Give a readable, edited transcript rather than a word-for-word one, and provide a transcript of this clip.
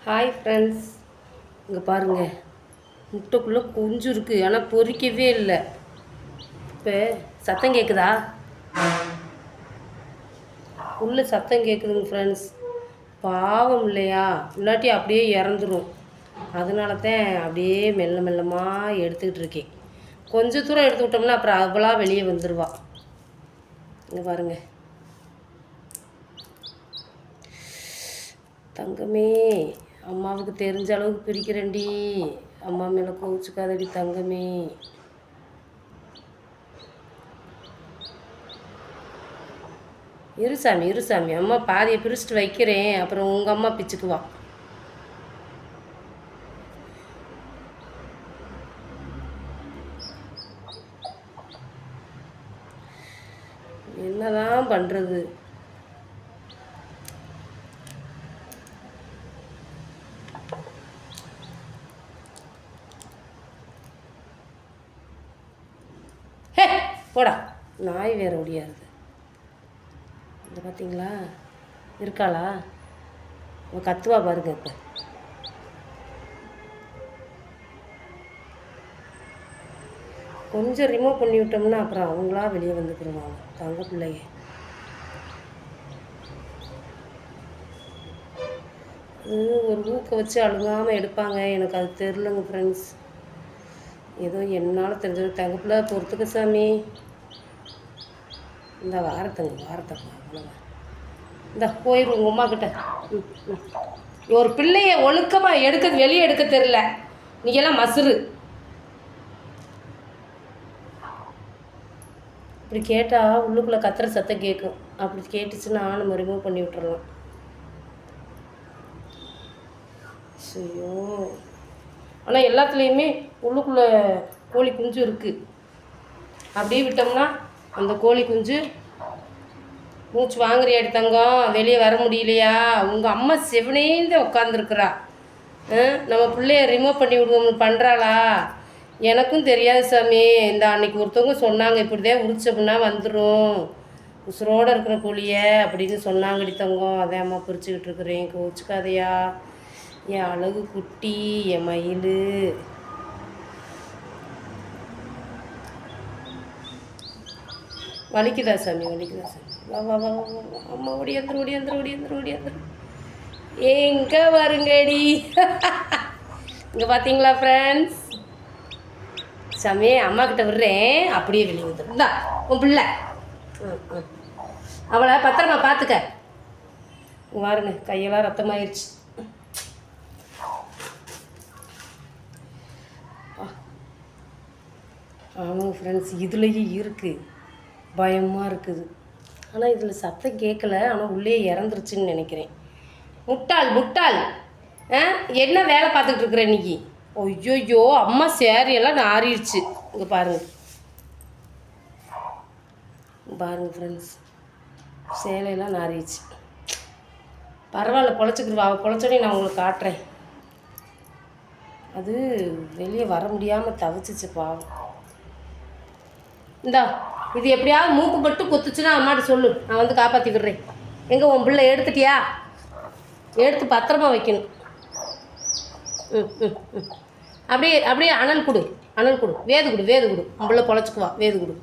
Hi friends, இங்கே பாருங்கள், முட்டைக்குள்ளே கொஞ்சம் இருக்குது, ஆனால் பொரிக்கவே இல்லை. இப்போ சத்தம் கேட்குதா? உள்ள சத்தம் கேட்குதுங்க ஃப்ரெண்ட்ஸ். பாவம் இல்லையா, இல்லாட்டி அப்படியே இறந்துடும். அதனால தான் அப்படியே மெல்ல மெல்லமாக எடுத்துக்கிட்டு இருக்கேன். கொஞ்சம் தூரம் எடுத்து விட்டோம்னா அப்புறம் அவளாக வெளியே வந்துடுவா. இங்கே பாருங்கள் தங்கமே, அம்மாவுக்கு தெரிஞ்ச அளவுக்கு பிரிக்கிறேன்டி. அம்மா மேலே கோவிச்சுக்காதடி தங்கமே. இருசாமி இருசாமி, அம்மா பாதியை பிரிச்சுட்டு வைக்கிறேன், அப்புறம் உங்கள் அம்மா பிச்சுக்குவா. என்னதான் பண்ணுறது? போடா, நாய் வேறு ஒடியாது. இந்த பார்த்தீங்களா, இருக்காளா? அவள் கத்துவா பாருங்க. இப்போ கொஞ்சம் ரிமூவ் பண்ணி விட்டோம்னா அப்புறம் அவங்களா வெளியே வந்துக்கிடுவாங்க தங்க பிள்ளைய. அது ஒரு ஊக்க வச்சு அழுகாமல் எடுப்பாங்க. எனக்கு அது தெரிலங்க ஃப்ரெண்ட்ஸ். ஏதோ என்னால் தெரிஞ்சது தங்க பிள்ளை பொறுத்துக்க சாமி. இந்த வாரத்தங்க அவ்வளோதான். இந்த போயிடும் உங்கள் அம்மா கிட்ட. ஒரு பிள்ளைய ஒழுக்கமாக வெளியே எடுக்க தெரில, நீங்கெல்லாம் மசுறு. இப்படி கேட்டால் உள்ளுக்குள்ளே கத்துற சத்தம் கேட்கும். அப்படி கேட்டுச்சுன்னா நம்ம ரிமூவ் பண்ணி விட்டுறலாம். ஐயோ, ஆனால் எல்லாத்துலேயுமே உள்ளுக்குள்ளே கோழி குஞ்சு இருக்குது. அப்படியே விட்டோம்னா அந்த கோழி குஞ்சு மூச்சு வாங்குறியாடி தங்கம், வெளியே வர முடியலையா? உங்கள் அம்மா செவனேந்து உட்காந்துருக்குறா. நம்ம பிள்ளைய ரிமூவ் பண்ணி விடுவோம்னு பண்ணுறாளா? எனக்கும் தெரியாது சாமி. இந்த அன்னைக்கு ஒருத்தவங்க சொன்னாங்க, இப்படிதான் உரிச்சோம்னா வந்துடும் உசுரோடு இருக்கிற கோழியை அப்படின்னு சொன்னாங்கடி தங்கம். அதே அம்மா பிரிச்சுக்கிட்டு இருக்கிறேன், கோச்சுக்காதையா. என் அழகு குட்டி, என் மயில். வலிக்குதா சாமி, வலிக்குதா சாமி? வா வா வா வா, அம்மா ஓடியாந்துரு. எங்கே வருங்கடி? இங்கே பார்த்தீங்களா ஃப்ரெண்ட்ஸ்? சாமி, அம்மா கிட்ட விடுறேன், அப்படியே வெளியே வந்துடும். இந்தா உன் பிள்ளை. அவளை பத்திரமா பார்த்துக்க. பாருங்க, கையெல்லாம் ரத்தமாயிருச்சு. ஆமாங்க ஃப்ரெண்ட்ஸ், இதுலேயும் இருக்குது. பயமாக இருக்குது. ஆனால் இதில் சத்தம் கேட்கல, ஆனால் உள்ளே இறந்துருச்சுன்னு நினைக்கிறேன். முட்டாள் என்ன வேலை பார்த்துக்கிட்டு இருக்கிற இன்னைக்கு? ஐயோயோ, அம்மா சேரியெல்லாம் நாறிடுச்சு. இங்கே பாருங்கள் ஃப்ரெண்ட்ஸ், சேலையெல்லாம் நாறிடுச்சு. பரவாயில்ல, பொழைச்சிக்கிடுவா. அவள் பொழைச்சோடனே நான் உங்களுக்கு காட்டுறேன். அது வெளியே வர முடியாமல் தவிச்சிச்சு பாவம். இந்தா, இது எப்படியாவது மூக்கு மட்டும் கொத்துச்சுன்னா அம்மாட்ட சொல்லு, நான் வந்து காப்பாற்றி விடுறேன். எங்கே உன் பிள்ளை எடுத்துட்டியா? எடுத்து பத்திரமா வைக்கணும். அப்படியே அனல் கொடு, வேது கொடு. உன் பிள்ளை பொழைச்சிக்குவா, வேது கொடு.